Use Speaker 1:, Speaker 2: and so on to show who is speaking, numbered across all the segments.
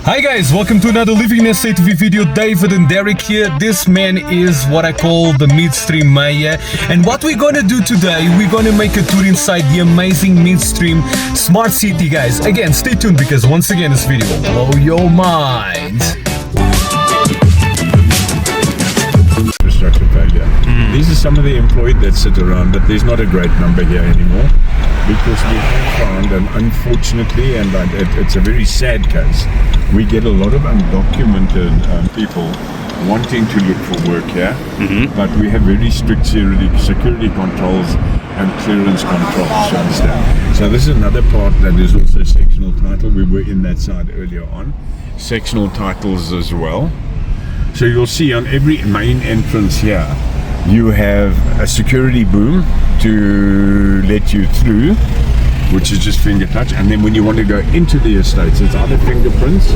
Speaker 1: Hi guys, welcome to another LivinginSAtv video. David and Derek here. This man is what I call the Midstream Mayor, and what we're gonna do today, we're gonna make a tour inside the amazing Midstream Smart City, guys. Again, stay tuned because once again this video will blow your mind.
Speaker 2: Infrastructure failure. These are some of the employed that sit around, but there's not a great number here anymore because we have found, and unfortunately, and it's a very sad case, we get a lot of undocumented people wanting to look for work here, but we have very strict security controls and clearance controls, you understand? So this is another part that is also sectional title. We were in that side earlier on. Sectional titles as well. So you'll see on every main entrance here, you have a security boom to let you through, which is just finger touch, and then when you want to go into the estates, it's either fingerprints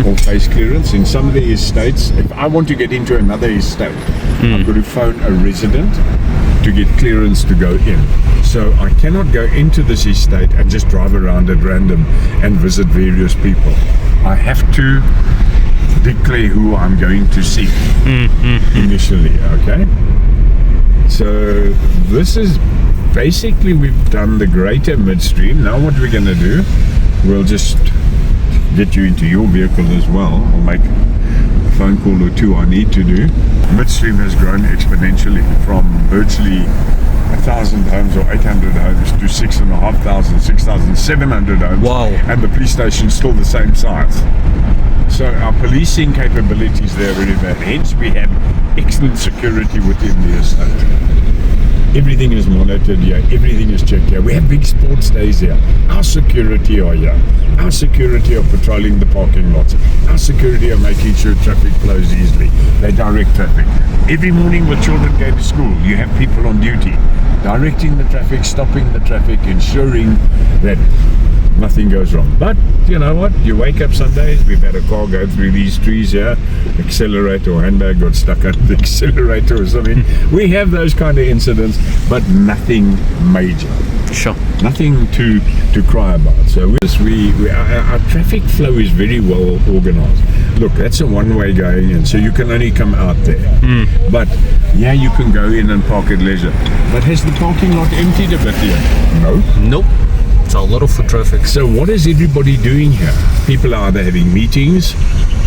Speaker 2: or face clearance. In some of the estates, if I want to get into another estate, I've got to phone a resident to get clearance to go in. So I cannot go into this estate and just drive around at random and visit various people. I have to declare who I'm going to see initially, okay? So this is basically, we've done the greater Midstream. Now what we're going to do, we'll just get you into your vehicle as well. I'll make a phone call or two I need to do. Midstream has grown exponentially from virtually 1,000 homes or 800 homes to 6,500, 6,700 homes.
Speaker 1: Wow. And
Speaker 2: the police station's still the same size. So our policing capabilities there are very bad. Hence we have excellent security within the estate. Everything is monitored here, everything is checked here. We have big sports days here. Our security are here. Our security are patrolling the parking lots. Our security are making sure traffic flows easily. They direct traffic. Every morning when children go to school, you have people on duty, directing the traffic, stopping the traffic, ensuring that nothing goes wrong. But you know what, you wake up some days, we've had a car go through these trees here, accelerator or handbag got stuck at the accelerator or something. We have those kind of incidents, but nothing major.
Speaker 1: Sure.
Speaker 2: Nothing to cry about. So our traffic flow is very well organized. Look, that's a one-way going in, so you can only come out there. But yeah, you can go in and park at leisure. But has the parking lot emptied a bit here? No.
Speaker 1: Nope. It's a lot of foot traffic.
Speaker 2: So what is everybody doing here? People are either having meetings,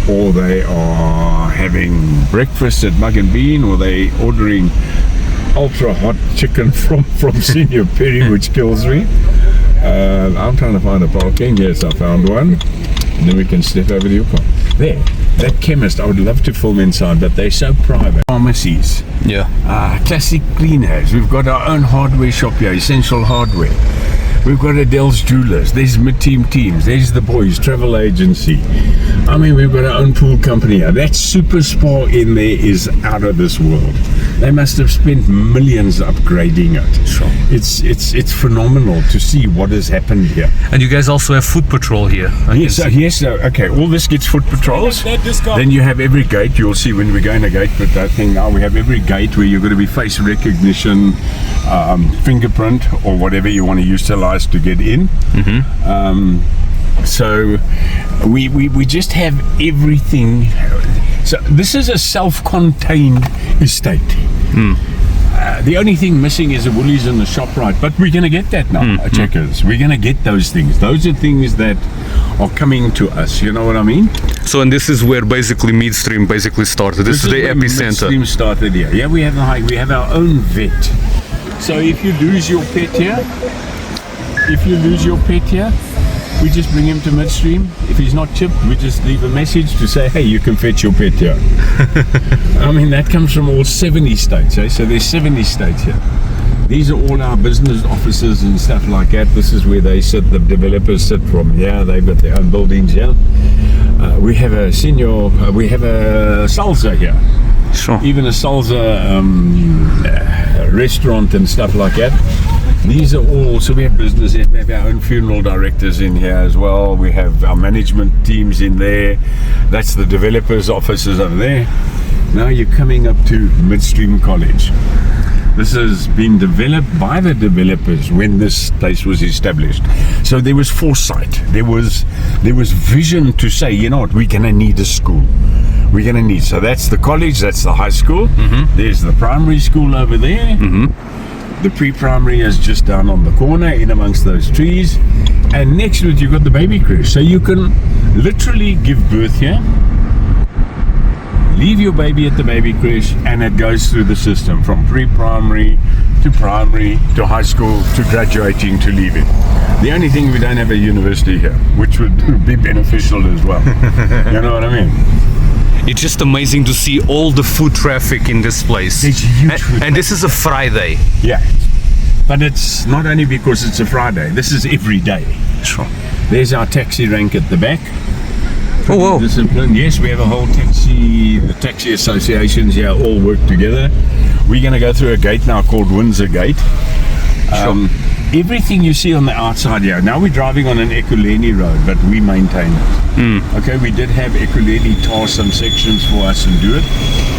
Speaker 2: or they are having breakfast at Mug and Bean, or they ordering ultra hot chicken from Senior Perry, which kills me. I'm trying to find a parking. Yes, I found one. And then we can step over the park. There, that chemist, I would love to film inside, but they're so private. Pharmacies.
Speaker 1: Yeah.
Speaker 2: Classic cleaners. We've got our own hardware shop here, Essential Hardware. We've got Adele's Jewelers, there's Mid-Team Teams, there's the boys, travel agency. I mean, we've got our own pool company here. That super spa in there is out of this world. They must have spent millions upgrading it.
Speaker 1: Sure.
Speaker 2: It's phenomenal to see what has happened here.
Speaker 1: And you guys also have foot patrol here.
Speaker 2: Yes, okay, all this gets foot patrols. Then you have every gate, you'll see when we go in a gate, but that thing now, we have every gate where you're going to be face recognition, fingerprint, or whatever you want to utilize to get in. So we just have everything. So this is a self-contained estate. The only thing missing is a Woolies and the ShopRite, but we're going to get that now. Checkers, we're going to get those things. Those are things that are coming to us, you know what I mean?
Speaker 1: So, and this is where basically Midstream started. This is the epicenter.
Speaker 2: Midstream started here. Yeah, we have our own vet. So if you lose your pet here, we just bring him to Midstream. If he's not chipped, we just leave a message to say, hey, you can fetch your pet here. I mean, that comes from all 70 states, eh? So there's 70 states here. These are all our business offices and stuff like that. This is where they sit, the developers sit from here. They've got their own buildings here. We have a salsa here.
Speaker 1: Sure.
Speaker 2: Even a salsa restaurant and stuff like that. These are all, so we have business, we have our own funeral directors in here as well. We have our management teams in there. That's the developers' offices over there. Now you're coming up to Midstream College. This has been developed by the developers when this place was established. So there was foresight. There was vision to say, you know what, we're going to need a school. We're going to need. So that's the college, that's the high school. There's the primary school over there. The pre-primary is just down on the corner in amongst those trees. And next to it, you've got the baby creche. So you can literally give birth here, leave your baby at the baby creche, and it goes through the system from pre-primary to primary to high school to graduating to leaving. The only thing, we don't have a university here, which would be beneficial as well. You know what I mean?
Speaker 1: It's just amazing to see all the foot traffic in this place.
Speaker 2: There's huge foot
Speaker 1: and this is a Friday.
Speaker 2: Yeah. But it's not only because it's a Friday. This is every day.
Speaker 1: Sure.
Speaker 2: There's our taxi rank at the back.
Speaker 1: Oh, wow.
Speaker 2: Discipline. Yes, we have a whole the taxi associations here all work together. We're going to go through a gate now called Windsor Gate. Everything you see on the outside here, now we're driving on an Ekurhuleni road, but we maintain it. Okay, we did have Ekurhuleni tar some sections for us and do it,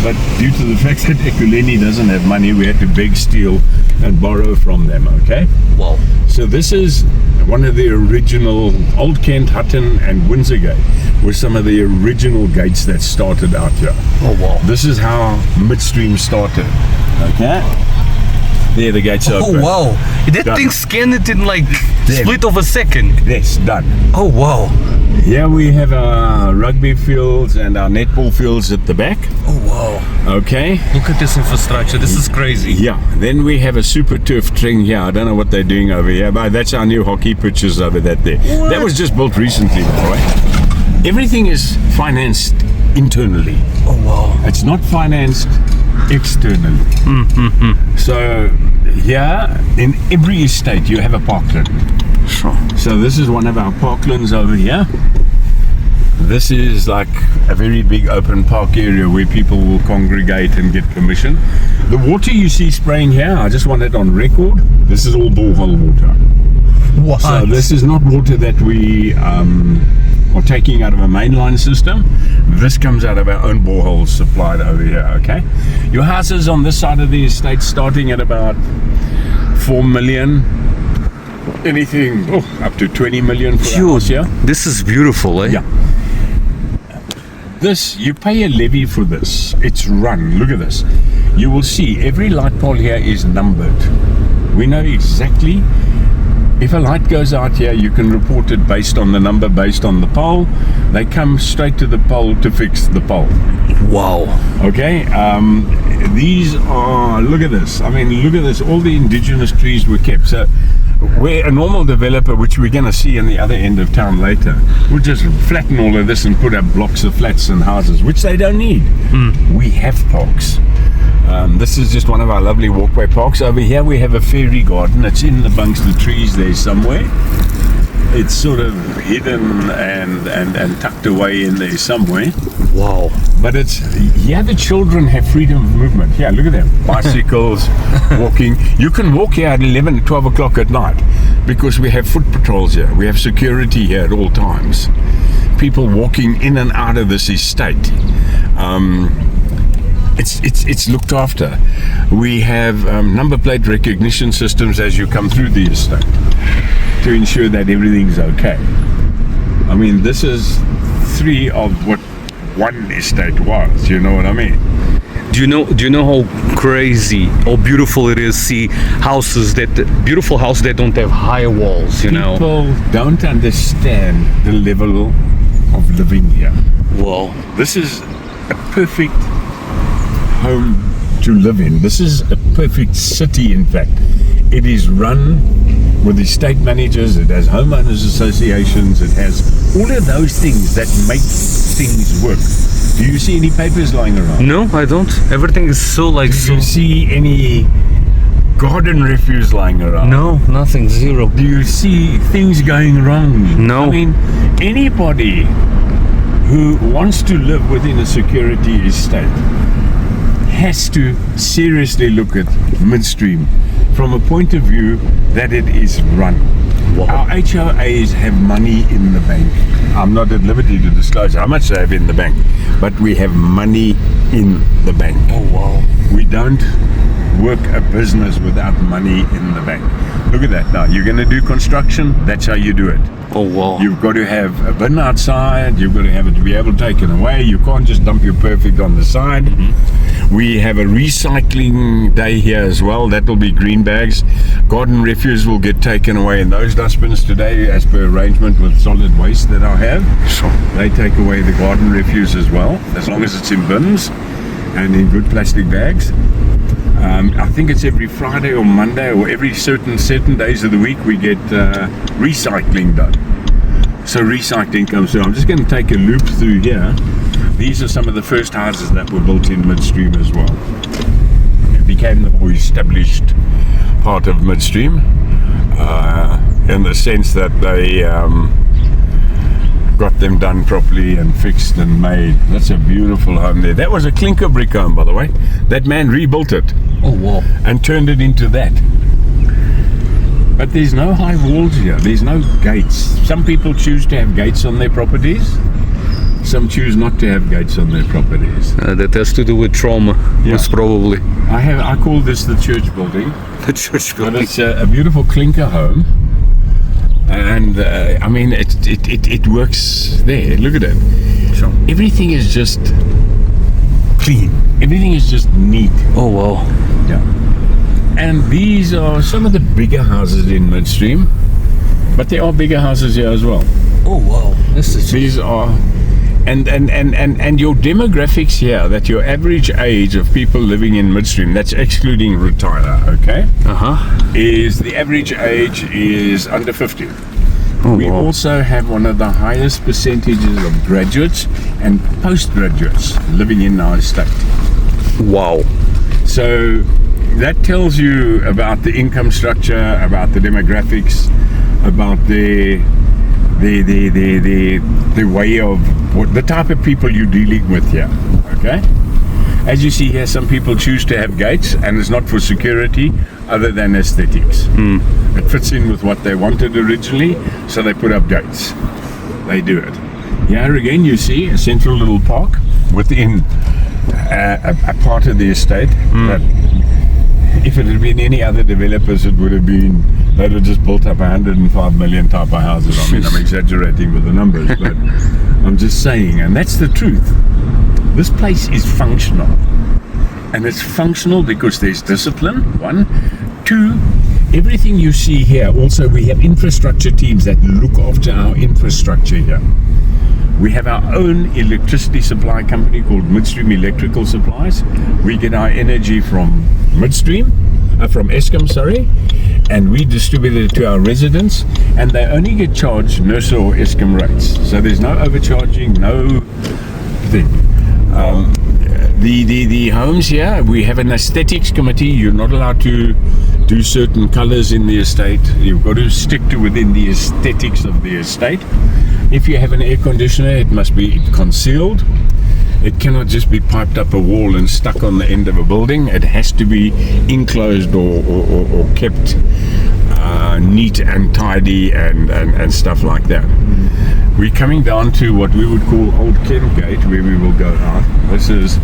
Speaker 2: but due to the fact that Ekurhuleni doesn't have money, we had to beg, steal and borrow from them. Okay.
Speaker 1: Wow.
Speaker 2: So this is one of the original Old Kent, Hutton and Windsor Gate were some of the original gates that started out here.
Speaker 1: Oh wow.
Speaker 2: This is how Midstream started. Okay. There the gates are open.
Speaker 1: Oh wow. That
Speaker 2: Done.
Speaker 1: thing scanned it in like
Speaker 2: There.
Speaker 1: split of a second.
Speaker 2: Yes, done.
Speaker 1: Oh wow.
Speaker 2: Here we have our rugby fields and our netball fields at the back.
Speaker 1: Oh wow.
Speaker 2: Okay.
Speaker 1: Look at this infrastructure. This is crazy.
Speaker 2: Yeah. Then we have a super turf thing here. I don't know what they're doing over here, but that's our new hockey pitches over that there.
Speaker 1: What?
Speaker 2: That was just built recently, by the way. Everything is financed internally.
Speaker 1: Oh wow.
Speaker 2: It's not financed externally. So here in every estate you have a parkland.
Speaker 1: Sure.
Speaker 2: So this is one of our parklands over here. This is like a very big open park area where people will congregate and get permission. The water you see spraying here, I just want it on record, this is all borehole water.
Speaker 1: What?
Speaker 2: So this is not water that we are taking out of a mainline system. This comes out of our own boreholes supplied over here, okay? Your houses on this side of the estate starting at about 4 million. Anything up to 20 million for a house, yeah?
Speaker 1: This is beautiful, eh?
Speaker 2: Yeah. This, you pay a levy for this. It's run. Look at this. You will see every light pole here is numbered. We know exactly. If a light goes out here, you can report it based on the number, based on the pole. They come straight to the pole to fix the pole.
Speaker 1: Wow.
Speaker 2: Okay, these are, look at this. I mean, look at this. All the indigenous trees were kept. So where a normal developer, which we're going to see in the other end of town later, would just flatten all of this and put up blocks of flats and houses, which they don't need. We have parks. This is just one of our lovely walkway parks. Over here we have a fairy garden. It's in amongst the trees there somewhere. It's sort of hidden and tucked away in there somewhere.
Speaker 1: Wow.
Speaker 2: But it's, yeah, the children have freedom of movement. Yeah, look at them. Bicycles, walking. You can walk here at 11, 12 o'clock at night because we have foot patrols here. We have security here at all times. People walking in and out of this estate. It's looked after. We have number plate recognition systems as you come through the estate to ensure that everything's okay. I mean, this is 3 of what one estate was, you know what I mean?
Speaker 1: Do you know how crazy, how beautiful it is? See beautiful houses that don't have high walls, you know?
Speaker 2: People don't understand the level of living here.
Speaker 1: Wow.
Speaker 2: This is a perfect home to live in. This is a perfect city, in fact. It is run with estate managers, it has homeowners associations, it has all of those things that make things work. Do you see any papers lying around?
Speaker 1: No, I don't. Everything is so like
Speaker 2: Do you see any garden refuse lying around?
Speaker 1: No, nothing, zero.
Speaker 2: Do you see things going wrong?
Speaker 1: No.
Speaker 2: I mean, anybody who wants to live within a security estate has to seriously look at Midstream from a point of view that it is run.
Speaker 1: Wow.
Speaker 2: Our HOAs have money in the bank. I'm not at liberty to disclose how much they have in the bank, but we have money in the bank.
Speaker 1: Oh wow.
Speaker 2: We don't work a business without money in the bank. Look at that now. You're going to do construction, that's how you do it.
Speaker 1: Oh wow.
Speaker 2: You've got to have a bin outside, you've got to have it to be able to take it away. You can't just dump your perfect on the side. We have a recycling day here as well. That will be green bags. Garden refuse will get taken away in those dustbins today as per arrangement with solid waste that I have.
Speaker 1: Sure.
Speaker 2: They take away the garden refuse as well, as long as it's in bins and in good plastic bags. I think it's every Friday or Monday or every certain days of the week we get recycling done. So recycling comes through. I'm just going to take a loop through here. These are some of the first houses that were built in Midstream as well. It became the more established part of Midstream in the sense that they got them done properly and fixed and made. That's a beautiful home there. That was a clinker brick home, by the way. That man rebuilt it.
Speaker 1: Oh wow.
Speaker 2: And turned it into that. But there's no high walls here. There's no gates. Some people choose to have gates on their properties. Some choose not to have gates on their properties.
Speaker 1: That has to do with trauma, most probably.
Speaker 2: I call this the church building.
Speaker 1: The church
Speaker 2: But
Speaker 1: building.
Speaker 2: it's a beautiful clinker home. And I mean, it works there. Look at it.
Speaker 1: Sure.
Speaker 2: Everything is just clean. Everything is just neat.
Speaker 1: Oh wow.
Speaker 2: Yeah. And these are some of the bigger houses in Midstream, but there are bigger houses here as well.
Speaker 1: Oh wow.
Speaker 2: These are, and your demographics here, that your average age of people living in Midstream, that's excluding retire, okay? Is the average age is under 50. We also have one of the highest percentages of graduates and postgraduates living in our estate.
Speaker 1: Wow.
Speaker 2: So that tells you about the income structure, about the demographics, about the way of what the type of people you're dealing with here. Okay. As you see here, some people choose to have gates, and it's not for security other than aesthetics. It fits in with what they wanted originally, so they put up gates. They do it. Here again, you see a central little park within a part of the estate. That if it had been any other developers, it would have been, they'd have just built up 105 million type of houses. I mean, I'm exaggerating with the numbers, but I'm just saying, and that's the truth. This place is functional. And it's functional because there's discipline, one. Two, everything you see here, also we have infrastructure teams that look after our infrastructure here. We have our own electricity supply company called Midstream Electrical Supplies. We get our energy from Midstream, from Eskom, sorry, and we distribute it to our residents, and they only get charged NERSA or Eskom rates. So there's no overcharging, no thing. The homes here, we have an aesthetics committee. You're not allowed to do certain colors in the estate. You've got to stick to within the aesthetics of the estate. If you have an air conditioner, it must be concealed. It cannot just be piped up a wall and stuck on the end of a building. It has to be enclosed or kept neat and tidy and stuff like that. We're coming down to what we would call Old Kent Gate, where we will go out. This is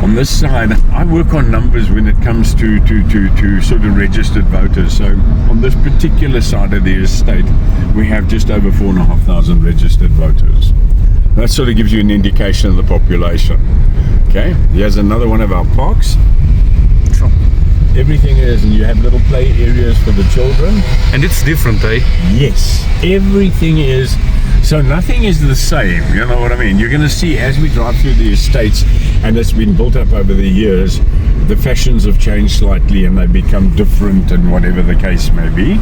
Speaker 2: on this side. I work on numbers when it comes to sort of registered voters. So on this particular side of the estate, we have just over 4,500 registered voters. That sort of gives you an indication of the population. Okay, here's another one of our parks.
Speaker 1: Sure.
Speaker 2: Everything is, and you have little play areas for the children.
Speaker 1: And it's different, eh?
Speaker 2: Yes, everything is. So nothing is the same, you know what I mean? You're going to see as we drive through the estates, and it's been built up over the years, the fashions have changed slightly and they become different and whatever the case may be.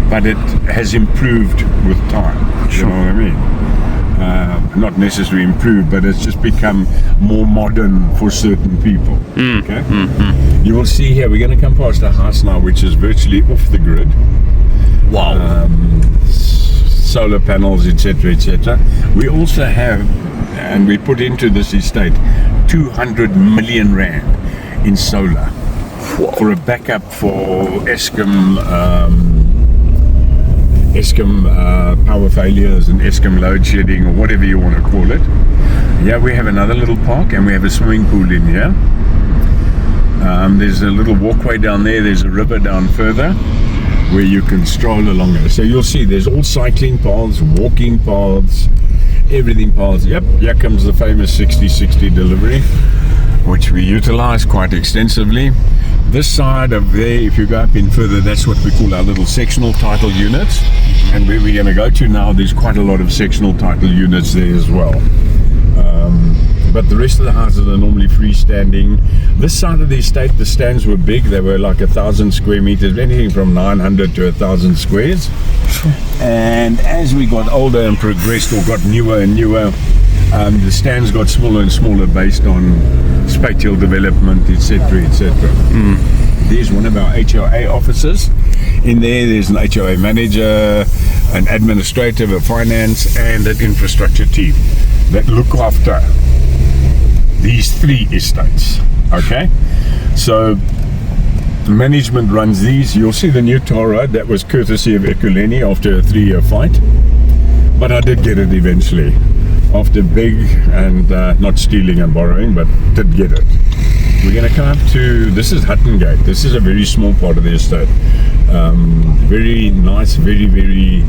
Speaker 2: But it has improved with time, you know what I mean? Not necessarily improved, but it's just become more modern for certain people. Okay. You will see here, we're going to come past a house now which is virtually off the grid.
Speaker 1: Wow.
Speaker 2: Solar panels, etc., etc. We also have, and we put into this estate 200 million rand in solar for a backup for Eskom power failures and Eskom load shedding, or whatever you want to call it. Yeah, we have another little park, and we have a swimming pool in here. There's a little walkway down there. There's a river down further where you can stroll along it. So you'll see there's all cycling paths, walking paths, everything paths. Yep, here comes the famous 60/60 delivery, which we utilize quite extensively. This side of there, if you go up in further, that's what we call our little sectional title units. And where we're going to go to now, there's quite a lot of sectional title units there as well. But the rest of the houses are normally freestanding. This side of the estate, the stands were big. They were like 1,000 square meters, anything from 900 to 1,000 squares. And as we got older and progressed, or got newer and newer, the stands got smaller and smaller based on spatial development, etc., etc. There's one of our HOA offices. In there, there's an HOA manager, an administrator, a finance, and an infrastructure team that look after these 3 estates. Okay, so management runs these. You'll see the new tar road, that was courtesy of Ekurhuleni after a 3-year fight, but I did get it eventually after big and not stealing and borrowing, but did get it. We're going to come up to, this is Hutton Gate. This is a very small part of the estate. Very nice, very,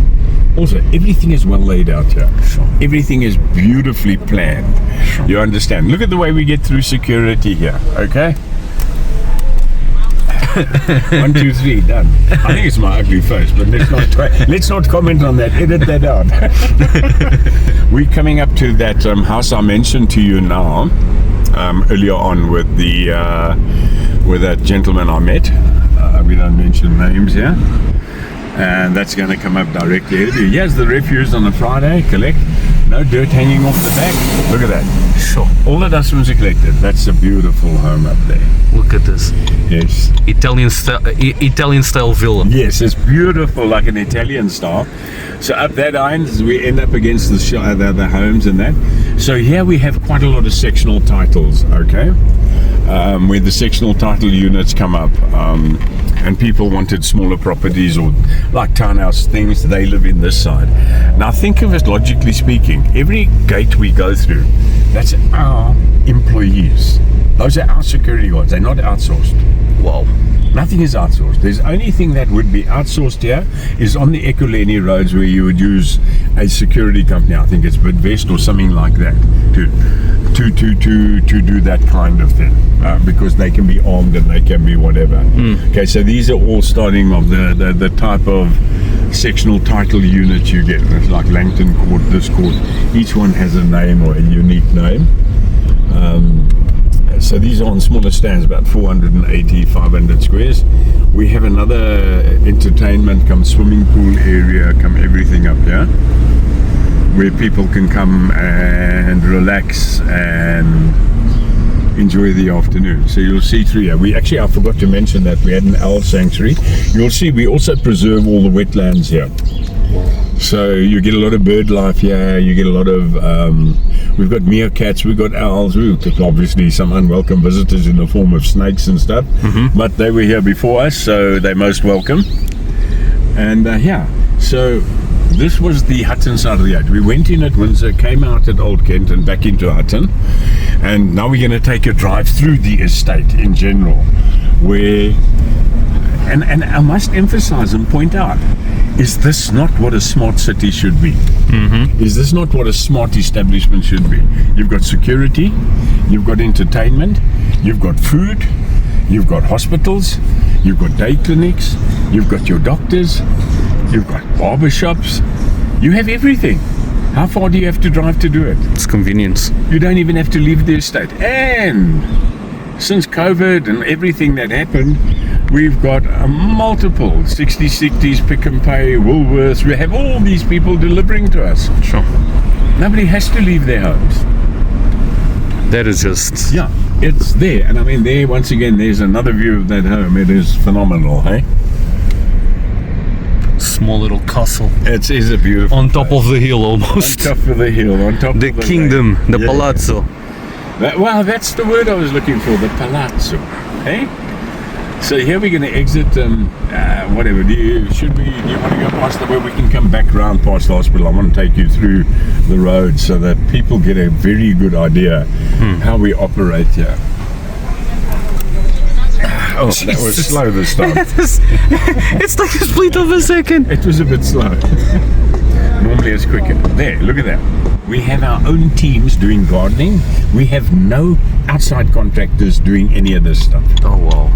Speaker 2: also everything is well laid out here. Sure. Everything is beautifully planned. Sure. You understand? Look at the way we get through security here. Okay. 1, 2, 3, done. I think it's my ugly face, but let's not comment on that. Edit that out. We're coming up to that house I mentioned to you now, earlier on with that gentleman I met. We don't mention names here. And that's going to come up directly. Here's the refuse on a Friday, collect. No dirt hanging off the back. Look at that. Sure. All the dustbins are collected. That's a beautiful home up there.
Speaker 1: Look at this.
Speaker 2: Yes.
Speaker 1: Italian style villa.
Speaker 2: Yes, it's beautiful, like an Italian style. So up that end, we end up against the homes and that. So here we have quite a lot of sectional titles, okay? Where the sectional title units come up. And people wanted smaller properties or like townhouse things, they live in this side. Now think of it logically speaking, every gate we go through, that's our employees. Those are our security guards, they're not outsourced.
Speaker 1: Wow.
Speaker 2: Nothing is outsourced. There's only thing that would be outsourced here is on the Ekurhuleni roads where you would use a security company. I think it's Bidvest or something like that to do that kind of thing, because they can be armed and they can be whatever. Okay, so these are all starting of the type of sectional title unit you get. It's like Langton Court, this court. Each one has a name or a unique name. So these are on smaller stands, about 480, 500 squares. We have another entertainment, come swimming pool area, come everything up here, where people can come and relax and enjoy the afternoon. So you'll see through here. I forgot to mention that we had an owl sanctuary. You'll see we also preserve all the wetlands here. So you get a lot of bird life here. You get a lot of, we've got meerkats, we've got owls, we've got obviously some unwelcome visitors in the form of snakes and stuff. But they were here before us, so they're most welcome. And yeah, so this was the Hutton side of the gate. We went in at Windsor, came out at Old Kent and back into Hutton. And now we're going to take a drive through the estate in general, where, and I must emphasize and point out, is this not what a smart city should be? Is this not what a smart establishment should be? You've got security, you've got entertainment, you've got food, you've got hospitals, you've got day clinics, you've got your doctors, you've got barbershops, you have everything. How far do you have to drive to do it?
Speaker 1: It's convenience.
Speaker 2: You don't even have to leave the estate. And since COVID and everything that happened, we've got multiple 60/60s, Pick and Pay, Woolworths. We have all these people delivering to us.
Speaker 1: Sure.
Speaker 2: Nobody has to leave their homes.
Speaker 1: That is just...
Speaker 2: Yeah, it's there. And I mean, there, once again, there's another view of that home. It is phenomenal, hey?
Speaker 1: Small little castle.
Speaker 2: It is a beautiful
Speaker 1: on top of the hill, almost.
Speaker 2: On top of the hill, on top
Speaker 1: the
Speaker 2: of the
Speaker 1: kingdom,
Speaker 2: lake.
Speaker 1: the palazzo.
Speaker 2: Well, that's the word I was looking for, the palazzo, hey? So here we're going to exit, whatever, do you want to go past the where we can come back round past the hospital? I want to take you through the road so that people get a very good idea how we operate here. Oh, that was slow this time.
Speaker 1: It's like a split of a second.
Speaker 2: It was a bit slow. Normally it's quicker. There, look at that. We have our own teams doing gardening. We have no outside contractors doing any of this stuff.
Speaker 1: Oh wow.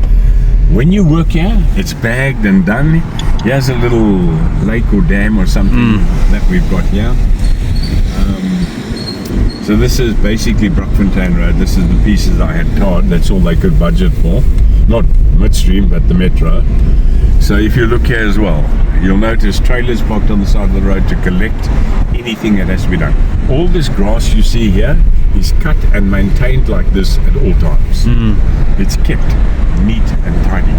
Speaker 2: When you work here, it's bagged and done. Here's a little lake or dam or something that we've got here. So this is basically Brockfontein Road. This is the pieces I had tarred. That's all they could budget for. Not Midstream, but the Metro. So if you look here as well, you'll notice trailers parked on the side of the road to collect anything that has to be done. All this grass you see here is cut and maintained like this at all times. It's kept neat and tidy.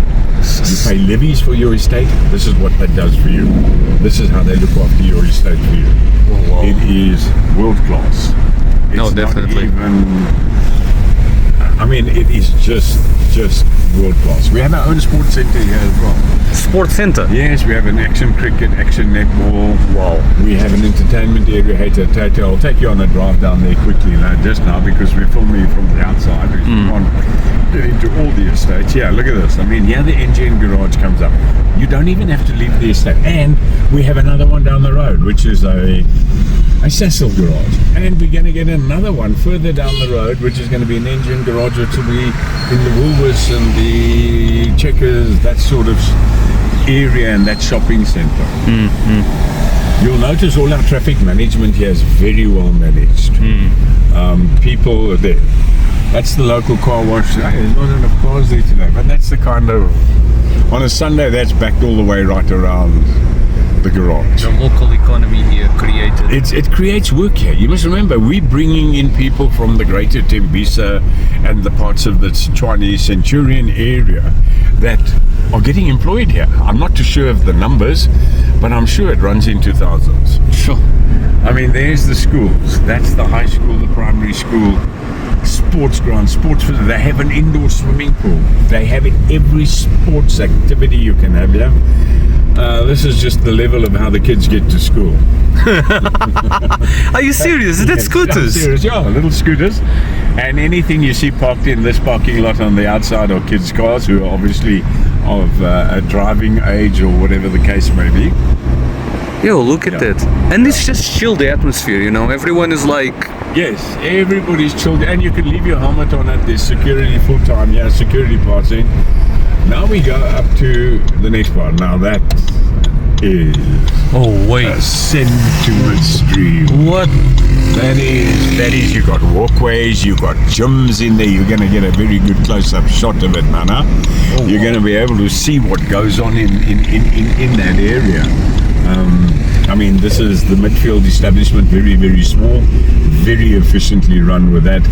Speaker 2: You pay levies for your estate. This is what that does for you. This is how they look after your estate for you.
Speaker 1: Oh, wow.
Speaker 2: It is world class.
Speaker 1: No,
Speaker 2: It's
Speaker 1: definitely.
Speaker 2: not even, I mean, it is just world class. We have our own sports centre here as well.
Speaker 1: Sports center.
Speaker 2: Yes, we have an action cricket, action netball.
Speaker 1: Wow.
Speaker 2: We have an entertainment area. I'll take you on a drive down there quickly just now because we're filming from the outside. We can't get into all the estates. Yeah, look at this. I mean, here the engine garage comes up. You don't even have to leave the estate. And we have another one down the road, which is a Cecil garage. And we're going to get another one further down the road, which is going to be an engine garage, which will be in the Woolworths and the Checkers, that sort of area and that shopping centre. You'll notice all our traffic management here is very well managed. People are there. That's the local car wash. There's not enough cars there today, but that's the kind of, on a Sunday, that's backed all the way right around the garage.
Speaker 1: The local economy here created.
Speaker 2: It creates work here. You must remember, we're bringing in people from the greater Tembisa and the parts of the Chinese Centurion area that are getting employed here. I'm not too sure of the numbers, but I'm sure it runs into thousands.
Speaker 1: Sure.
Speaker 2: I mean, there's the schools. That's the high school, the primary school, sports ground, they have an indoor swimming pool. They have every sports activity you can have here. This is just the level of how the kids get to school.
Speaker 1: Are you serious? Is that scooters?
Speaker 2: I'm serious, yeah, little scooters. And anything you see parked in this parking lot on the outside are kids' cars who are obviously of a driving age or whatever the case may be.
Speaker 1: Yo, look at that. And it's just chill the atmosphere, you know. Everyone is like...
Speaker 2: Yes, everybody's chilled. And you can leave your helmet on at this security full time. Yeah, security passing. Now we go up to the next part. Now that is ascent to Midstream.
Speaker 1: What?
Speaker 2: That is, you got walkways, you got gyms in there. You're going to get a very good close-up shot of it, Nana. You're going to be able to see what goes on in that area. I mean, this is the midfield establishment, very, very small, very efficiently run with that.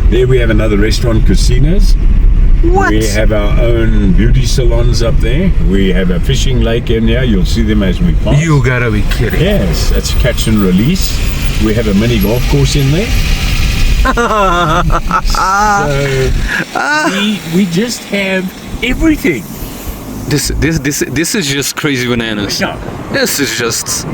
Speaker 2: There we have another restaurant, casinos.
Speaker 1: What?
Speaker 2: We have our own beauty salons up there. We have a fishing lake in here. You'll see them as we pass.
Speaker 1: You gotta be kidding.
Speaker 2: Yes, that's catch and release. We have a mini golf course in there. So we just have everything.
Speaker 1: This is just crazy bananas.
Speaker 2: No.
Speaker 1: This is just...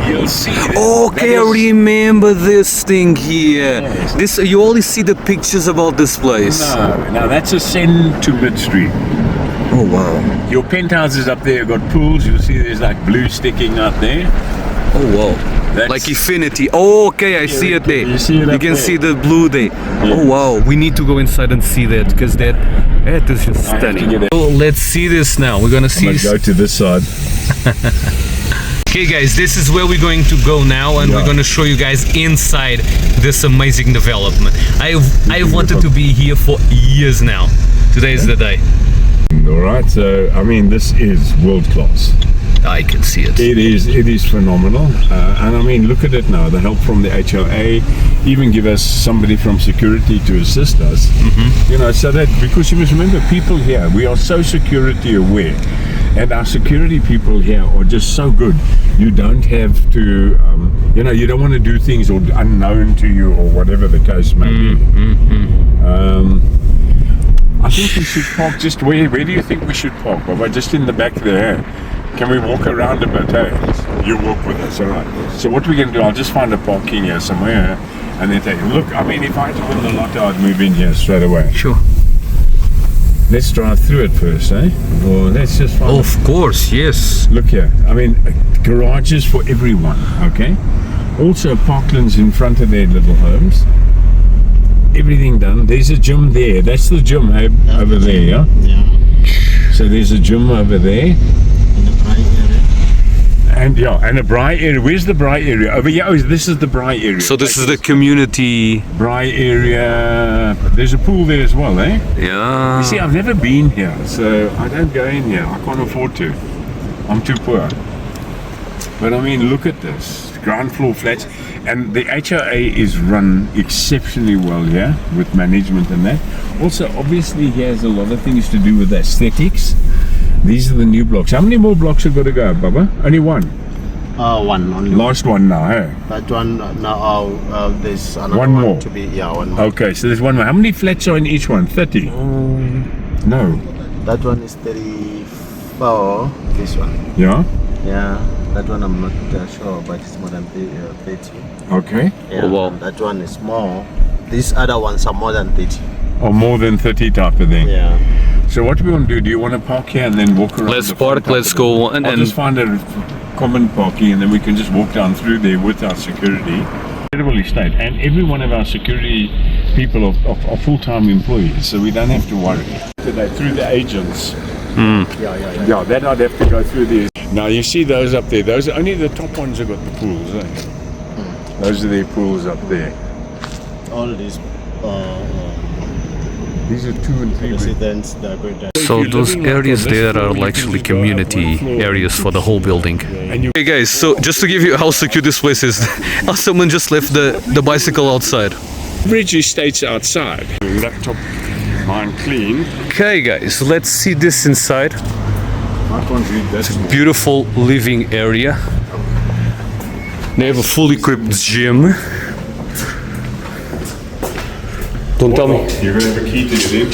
Speaker 2: You'll see.
Speaker 1: Okay, I remember this thing here.
Speaker 2: Yes.
Speaker 1: This you only see the pictures about this place.
Speaker 2: No, that's ascend to Midstream.
Speaker 1: Oh wow.
Speaker 2: Your penthouses up there have got pools. You'll see there's like blue sticking out there.
Speaker 1: Oh wow.
Speaker 2: That's,
Speaker 1: like infinity. Oh, okay, I see it there.
Speaker 2: You see it
Speaker 1: You
Speaker 2: up
Speaker 1: can
Speaker 2: there.
Speaker 1: see the blue there.
Speaker 2: Yes.
Speaker 1: Oh wow, we need to go inside and see that because that is just
Speaker 2: I have to
Speaker 1: stunning.
Speaker 2: get it.
Speaker 1: Oh, let's see this now. We're gonna see.
Speaker 2: Let's go to this side.
Speaker 1: Okay guys, this is where we're going to go now, and we're going to show you guys inside this amazing development. I've wanted to be here for years now. Today is the day.
Speaker 2: Alright, so I mean, this is world class.
Speaker 1: I can see it.
Speaker 2: It is phenomenal. And I mean, look at it now, the help from the HOA, even give us somebody from security to assist us. You know, so that, because you must remember, people here, we are so security aware. And our security people here are just so good. You don't have to, you know, you don't want to do things or unknown to you or whatever the case may be. I think we should park just where do you think we should park? Well, just in the back there. Can we walk around a bit, eh? You walk with us, all right. So what we're going to do, I'll just find a parking here somewhere and then take a look. I mean, if I had to win the lotto, I'd move in here straight away.
Speaker 1: Sure.
Speaker 2: Let's drive through it first, eh? Or let's just find
Speaker 1: Of course, yes.
Speaker 2: Look here. I mean, garages for everyone, okay? Also parklands in front of their little homes. Everything done. There's a gym there. That's the gym over there, yeah?
Speaker 3: Yeah.
Speaker 2: So there's a gym over there.
Speaker 3: In the braai area.
Speaker 2: And and a braai area. Where's the braai area? Over here. Oh, this is the braai area.
Speaker 1: So this is the community.
Speaker 2: braai area. There's a pool there as well, eh?
Speaker 1: Yeah.
Speaker 2: You see, I've never been here, so I don't go in here. I can't afford to. I'm too poor. But I mean, look at this. Ground floor flats. And the HOA is run exceptionally well here with management and that. Also, obviously, he has a lot of things to do with aesthetics. These are the new blocks. How many more blocks have got to go, Baba? Only one.
Speaker 3: One only.
Speaker 2: Last one now, eh?
Speaker 3: That one now. There's another
Speaker 2: One more.
Speaker 3: to be. Yeah, one more.
Speaker 2: Okay, so there's one more. How many flats are in each one? 30? No.
Speaker 3: That one is 34. This one.
Speaker 2: Yeah?
Speaker 3: Yeah. That one I'm not sure, but it's more than 30.
Speaker 2: Okay.
Speaker 3: Yeah.
Speaker 1: Oh, wow.
Speaker 3: That one is more. These other ones are more than 30.
Speaker 2: Or more than 30 type of thing.
Speaker 3: Yeah.
Speaker 2: So what do we want to do? Do you want to park here and then walk around?
Speaker 1: Let's
Speaker 2: the front
Speaker 1: park, let's
Speaker 2: of it?
Speaker 1: go and-
Speaker 2: I'll just find a common parking and then we can just walk down through there with our security. Incredible estate, and every one of our security people are full-time employees, so we don't have to worry. Today through the agents. Yeah, then I'd have to go through these. Now you see those up there, those are only the top ones have got the pools, eh? Those are their pools up there.
Speaker 3: All these
Speaker 2: These are 2 and 3
Speaker 3: residents, they're going to.
Speaker 1: So those areas there are actually community areas for the whole building. Hey guys, so just to give you how secure this place is, someone just left the bicycle outside.
Speaker 2: Bridge estates outside. Laptop, mine clean.
Speaker 1: Okay guys, let's see this inside.
Speaker 2: I can't read that.
Speaker 1: Beautiful living area. They have a fully equipped gym. Don't tell me.
Speaker 2: You're gonna have a key to get in.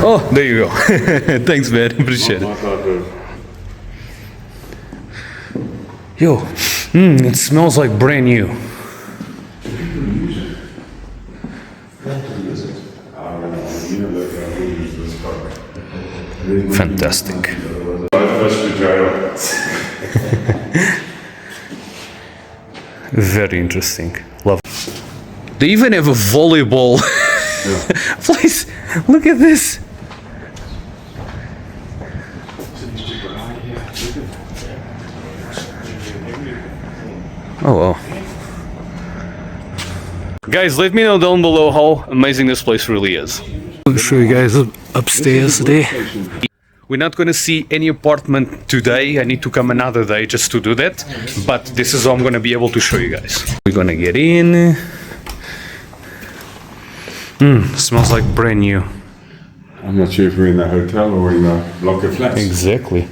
Speaker 1: Oh, there you go. Thanks man, appreciate it. Yo, it smells like brand new. Fantastic. Very interesting. Love. They even have a volleyball place. Look at this. Oh wow. Guys, let me know down below how amazing this place really is. I'll show you guys upstairs today. We're not going to see any apartment today. I need to come another day just to do that. But this is how I'm going to be able to show you guys. We're going to get in. Smells like brand new.
Speaker 2: I'm not sure if we're in a hotel or in a block of flats.
Speaker 1: Exactly.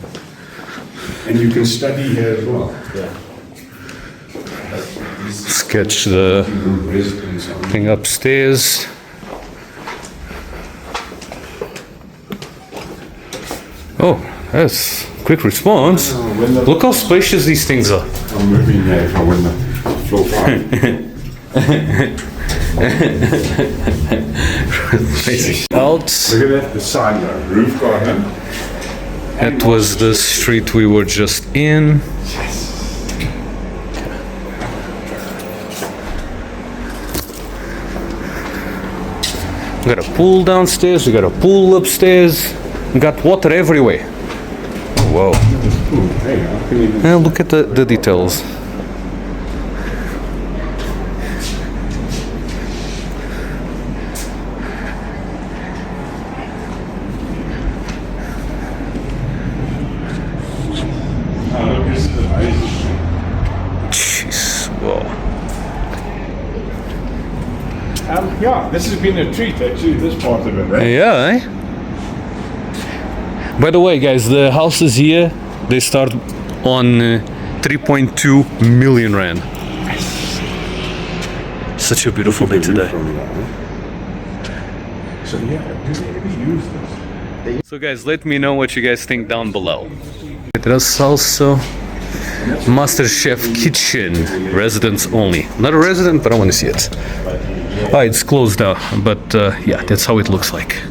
Speaker 2: And you can study here as well.
Speaker 3: Yeah.
Speaker 1: Sketch the thing upstairs. Oh, that's quick response. Look how spacious these things are.
Speaker 2: I'm moving there if I win the floor 5.
Speaker 1: Out.
Speaker 2: Look at that, the sign though, roof garden.
Speaker 1: That was the street we were just in. We got a pool downstairs, we got a pool upstairs, we got water everywhere. Oh, wow.
Speaker 2: Hey, I can even
Speaker 1: Look at the details.
Speaker 2: this is amazing.
Speaker 1: Jeez, wow.
Speaker 2: Yeah, this has been a treat actually, this part of it, right?
Speaker 1: Yeah, eh? By the way, guys, the houses here, they start on 3.2 million rand. Such a beautiful day today.
Speaker 2: So yeah, do they ever use this?
Speaker 1: So guys, let me know what you guys think down below. There's also Master Chef Kitchen, residents only. Not a resident, but I want to see it. Oh, it's closed now, but yeah, that's how it looks like.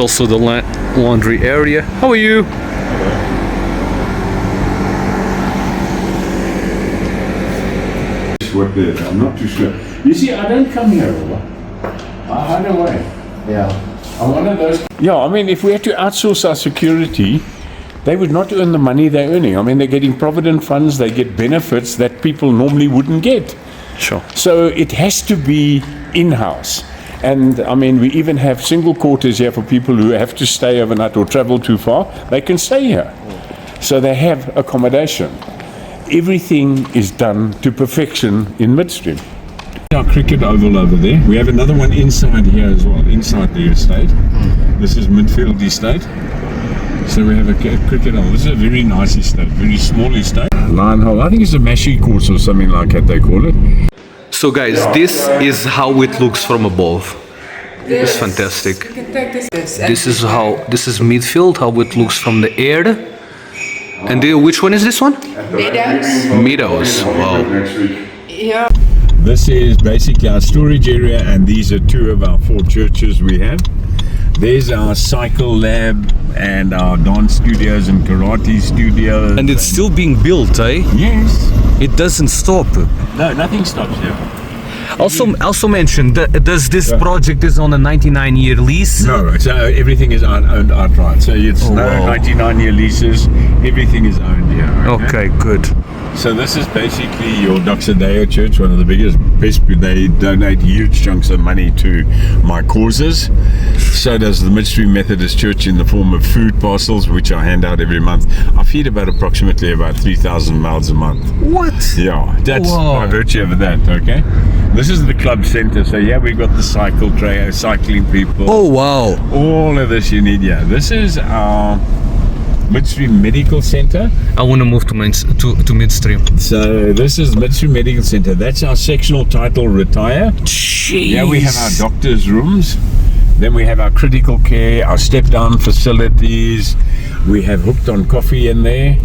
Speaker 1: also the laundry area. How are you?
Speaker 2: I'm not too sure. You see, I don't come here a lot. I hide away.
Speaker 3: Yeah.
Speaker 2: I'm one of those. Yeah, I mean, if we had to outsource our security, they would not earn the money they're earning. I mean, they're getting provident funds, they get benefits that people normally wouldn't get.
Speaker 1: Sure.
Speaker 2: So it has to be in-house. And I mean, we even have single quarters here for people who have to stay overnight or travel too far. They can stay here. So they have accommodation. Everything is done to perfection in Midstream. Our cricket oval over there. We have another one inside here as well, inside the estate. This is Midfield Estate. So we have a cricket oval. This is a very nice estate, very small estate. Lion Hole, I think it's a Mashi course or something like that they call it.
Speaker 1: So guys, this is how it looks from above. It's fantastic. This is Midfield, how it looks from the air. And which one is this one? Meadows. Wow.
Speaker 4: Yeah.
Speaker 2: This is basically our storage area, and these are two of our 4 churches we have. There's our cycle lab and our dance studios and karate studios.
Speaker 1: And it's still being built, eh?
Speaker 2: Yes.
Speaker 1: It doesn't stop.
Speaker 2: No, nothing stops here.
Speaker 1: Also mentioned, does this project is on a 99-year lease?
Speaker 2: No, so everything is owned outright. So it's no 99-year leases. Everything is owned here.
Speaker 1: Okay, good.
Speaker 2: So this is basically your Doxadeo Church, one of the biggest. They donate huge chunks of money to my causes. So does the Midstream Methodist Church in the form of food parcels, which I hand out every month. I feed approximately about 3,000 mouths a month.
Speaker 1: What?
Speaker 2: Yeah, that's by virtue of that, okay? This is the club center. So yeah, we've got the cycle tray, cycling people.
Speaker 1: Oh, wow.
Speaker 2: All of this you need here. This is our Midstream Medical Center.
Speaker 1: I want to move to Midstream.
Speaker 2: So this is Midstream Medical Center. That's our sectional title retire.
Speaker 1: Jeez.
Speaker 2: Yeah, we have our doctors' rooms. Then we have our critical care, our step-down facilities. We have Hooked on Coffee in there.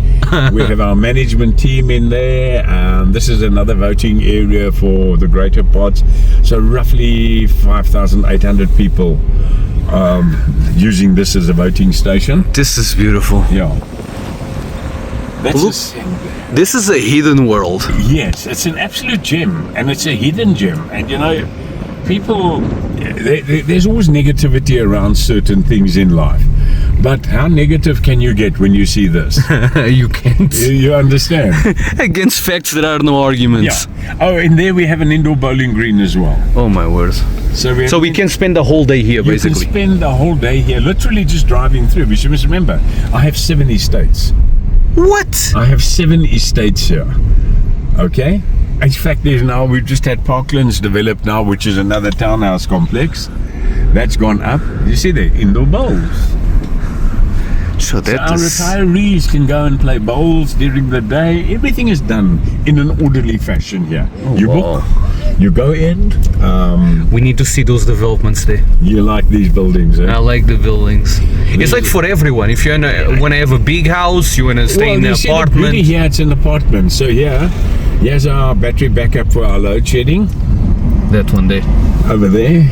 Speaker 2: We have our management team in there. This is another voting area for the greater parts. So roughly 5,800 people using this as a voting station.
Speaker 1: This is beautiful.
Speaker 2: Yeah.
Speaker 1: This is a hidden world.
Speaker 2: Yes, it's an absolute gem, and it's a hidden gem. And you know, people, there's always negativity around certain things in life. But how negative can you get when you see this?
Speaker 1: You can't.
Speaker 2: You understand?
Speaker 1: Against facts, there are no arguments.
Speaker 2: Yeah. Oh, and there we have an indoor bowling green as well.
Speaker 1: Oh my word. So we can spend the whole day here, basically.
Speaker 2: You can spend the whole day here, literally just driving through. But you must remember, I have 7 estates.
Speaker 1: What?
Speaker 2: I have 7 estates here. Okay? In fact, we've just had Parklands developed now, which is another townhouse complex. That's gone up. You see there, indoor bowls. So our retirees can go and play bowls during the day. Everything is done in an orderly fashion here. You book, you go in.
Speaker 1: We need to see those developments there.
Speaker 2: You like these buildings, eh?
Speaker 1: I like the buildings. It's like for everyone. If you want to have a big house, you want to stay in an apartment.
Speaker 2: Here it's an apartment. So here's our battery backup for our load shedding.
Speaker 1: That one there.
Speaker 2: Over there.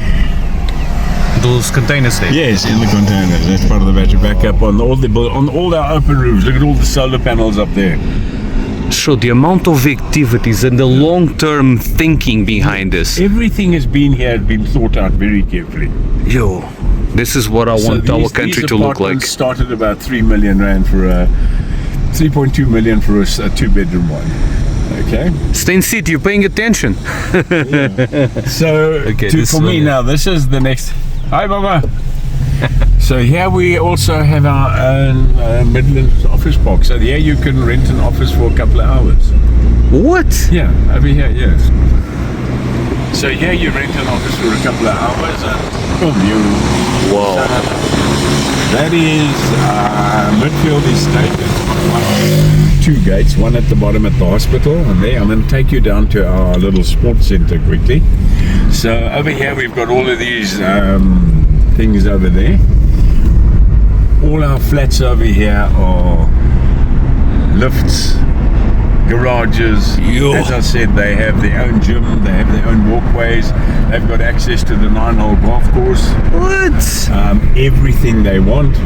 Speaker 1: Those containers there.
Speaker 2: Yes, in the containers. That's part of the battery backup on all our open roofs. Look at all the solar panels up there.
Speaker 1: So the amount of activities and the long-term thinking behind this.
Speaker 2: Everything has been thought out very carefully.
Speaker 1: Yo, this is what I want our country to look like.
Speaker 2: Started about 3 million rand for 3.2 million for a 2-bedroom one. Okay.
Speaker 1: Stain City, you're paying attention.
Speaker 2: So for me now, this is the next. Hi, Baba. So here we also have our own Midlands office box. So here you can rent an office for a couple of hours.
Speaker 1: What?
Speaker 2: Yeah, over here, yes. So here you rent an office for a couple of hours and boom, you.
Speaker 1: Wow.
Speaker 2: That is Midfield Estate. 2 gates, one at the bottom at the hospital, and there I'm going to take you down to our little sports center quickly. So over here we've got all of these things over there. All our flats over here are lifts, garages.
Speaker 1: Yo.
Speaker 2: As I said, they have their own gym, they have their own walkways, they've got access to the 9-hole golf course.
Speaker 1: What?
Speaker 2: Everything they want.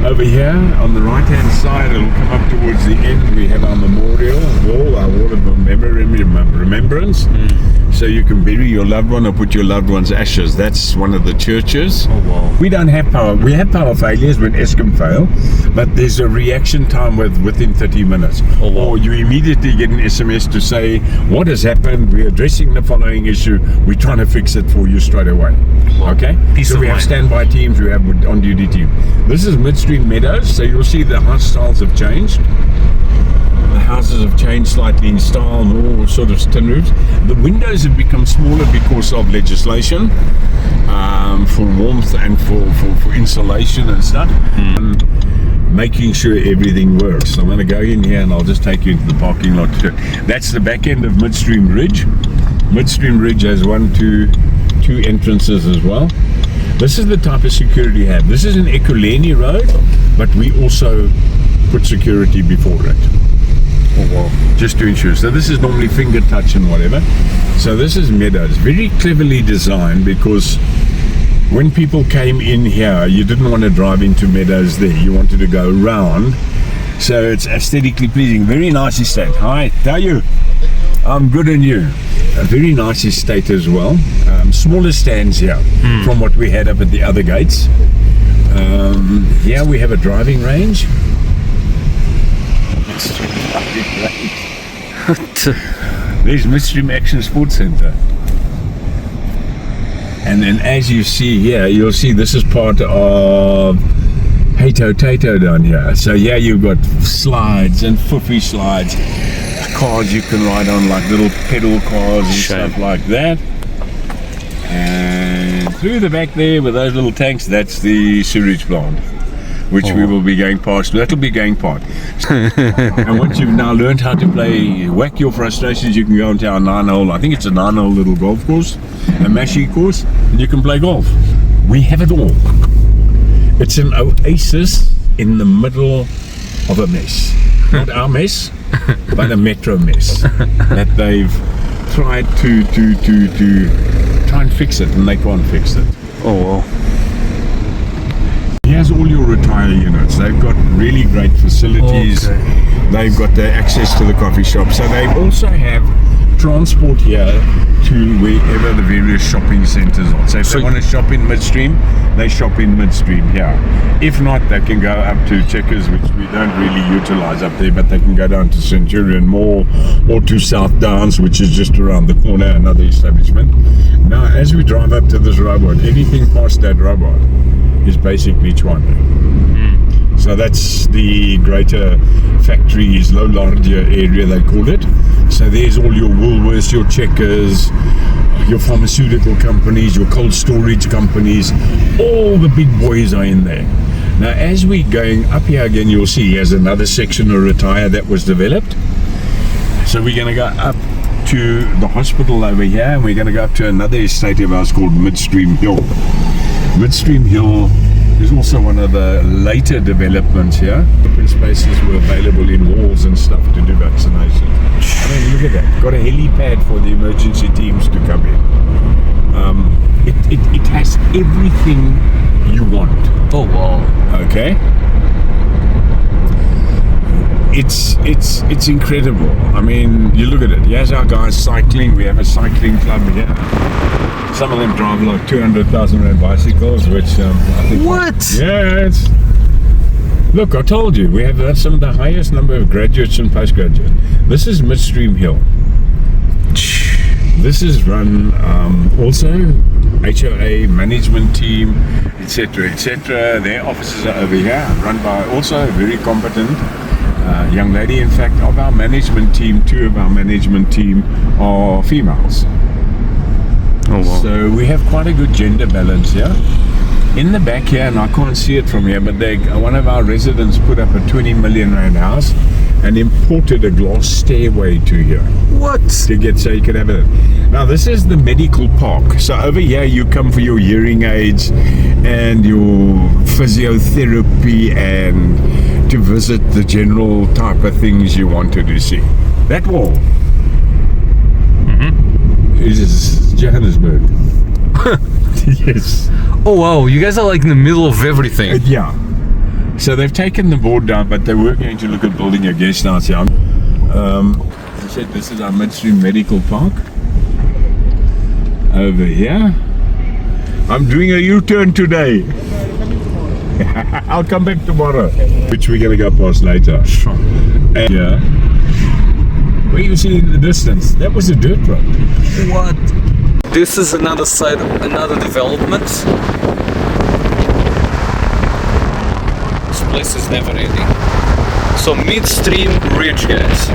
Speaker 2: Over here on the right hand side, it'll come up towards the end, we have our memorial wall, our wall of remembrance. So you can bury your loved one or put your loved one's ashes. That's one of the churches.
Speaker 1: Oh wow.
Speaker 2: We don't have power. We have power failures when Eskom fail, but there's a reaction time within 30 minutes.
Speaker 1: Oh, wow.
Speaker 2: Or you immediately get an SMS to say, what has happened? We're addressing the following issue. We're trying to fix it for you straight away.
Speaker 1: Wow.
Speaker 2: Okay?
Speaker 1: Peace
Speaker 2: so
Speaker 1: of
Speaker 2: we have
Speaker 1: mind.
Speaker 2: standby teams, we have on-duty team. This is Midstream Meadows, so you'll see the house styles have changed. The houses have changed slightly in style, more sort of tin roofs. The windows have become smaller because of legislation for warmth and for insulation and stuff. Making sure everything works. I'm going to go in here and I'll just take you into the parking lot. That's the back end of Midstream Ridge. Midstream Ridge has two entrances as well. This is the type of security you have. This is an Ekurhuleni road, but we also put security before it.
Speaker 1: Oh wow.
Speaker 2: Just to ensure. So this is normally finger touch and whatever. So this is Meadows. Very cleverly designed, because when people came in here, you didn't want to drive into Meadows there. You wanted to go round. So it's aesthetically pleasing. Very nice estate. Hi, how are you? I'm good, and you? A very nice estate as well. Smaller stands here from what we had up at the other gates. Here we have a driving range. There's Midstream Action Sports Centre. And then as you see here, you'll see this is part of Hato Tato down here. So yeah, you've got slides and foofy slides, cars you can ride on, like little pedal cars and stuff like that. And through the back there with those little tanks, that's the sewage plant, which we will be going past. That'll be going past. And once you've now learned how to play Whack Your Frustrations, you can go into our 9-hole, I think it's a 9-hole little golf course, a mashie course, and you can play golf. We have it all. It's an oasis in the middle of a mess. Not our mess, but a metro mess that they've tried to try and fix it, and they can't fix it.
Speaker 1: Oh well.
Speaker 2: Here's all your retire units. They've got really great facilities.
Speaker 1: Okay.
Speaker 2: They've got the access to the coffee shop. So they also have transport here to wherever the various shopping centres are. So if they want to shop in Midstream, they shop in Midstream here. If not, they can go up to Checkers, which we don't really utilise up there, but they can go down to Centurion Mall or to South Downs, which is just around the corner, another establishment. Now, as we drive up to this robot, anything past that robot is basically Tshwane. So that's the greater factories, Lowlardia area they call it. So there's all your Woolworths, your Checkers, your pharmaceutical companies, your cold storage companies, all the big boys are in there. Now as we're going up here again, you'll see here's another section of retire that was developed. So we're going to go up to the hospital over here, and we're going to go up to another estate of ours called Midstream Hill. Midstream Hill is also one of the later developments here. Open spaces were available in walls and stuff to do vaccination. I mean, look at that. Got a helipad for the emergency teams to come in. It has everything you want.
Speaker 1: Oh wow.
Speaker 2: Okay. It's incredible. I mean, you look at it. Here's our guys cycling. We have a cycling club here. Some of them drive like 200,000 rand bicycles, which I think.
Speaker 1: What?
Speaker 2: Yeah, it's. Look, I told you, we have some of the highest number of graduates and postgraduates. This is Midstream Hill. This is run also HOA management team, etc., etc. Their offices are over here, run by also a very competent young lady. In fact, of our management team, 2 of our management team are females.
Speaker 1: Oh wow.
Speaker 2: So we have quite a good gender balance here. In the back here, and I can't see it from here, but one of our residents put up a 20 million rand house and imported a glass stairway to here.
Speaker 1: What?
Speaker 2: To get so you could have it. Now this is the medical park. So over here you come for your hearing aids and your physiotherapy and to visit the general type of things you wanted to see. That wall is Johannesburg. Yes.
Speaker 1: Oh wow, you guys are like in the middle of everything.
Speaker 2: Yeah. So they've taken the board down, but they were going to look at building a guest house here. As I said, this is our Midstream Medical Park. Over here. I'm doing a U-turn today. I'll come back tomorrow. Which we're going to go past later.
Speaker 1: Sure.
Speaker 2: And yeah. Where you see in the distance, that was a dirt road.
Speaker 1: What? This is another side, another development. This place is never ending. So Midstream Ridge, guys.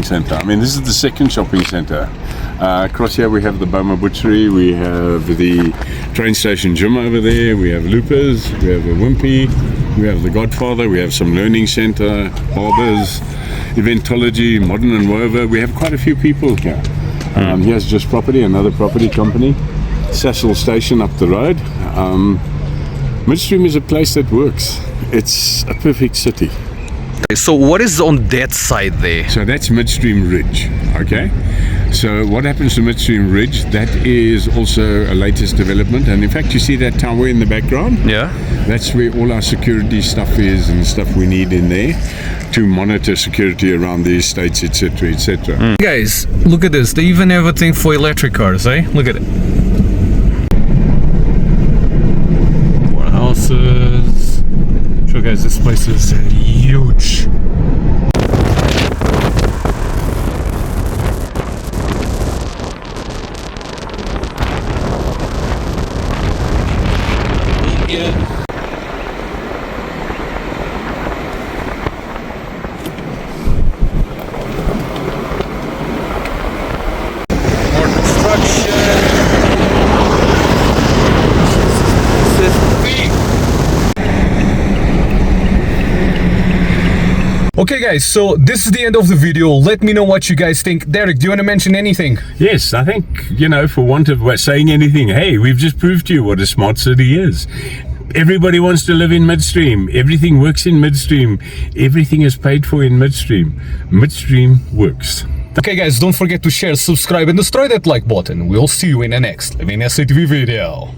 Speaker 2: Center. I mean, this is the second shopping center. Across here we have the Boma Butchery, we have the train station gym over there, we have Loopers, we have a Wimpy, we have the Godfather, we have some learning center, barbers, eventology, modern and wover. We have quite a few people here. Here's Just Property, another property company. Cecil Station up the road. Midstream is a place that works. It's a perfect city.
Speaker 1: So what is on that side there?
Speaker 2: So that's Midstream Ridge, okay? So what happens to Midstream Ridge, that is also a latest development. And in fact, you see that tower in the background?
Speaker 1: Yeah.
Speaker 2: That's where all our security stuff is and stuff we need in there to monitor security around the estates, etc., etc.
Speaker 1: Guys, look at this. They even have a thing for electric cars, eh? Look at it. Warehouses. Sure, guys, this place is huge. More construction. Okay guys, so this is the end of the video. Let me know what you guys think. Derek, do you want to mention anything?
Speaker 2: Yes, I think, you know, for want of saying anything, hey, we've just proved to you what a smart city is. Everybody wants to live in Midstream. Everything works in Midstream. Everything is paid for in Midstream. Midstream works.
Speaker 1: Okay guys, don't forget to share, subscribe and destroy that like button. We'll see you in the next LivinginSAtv video.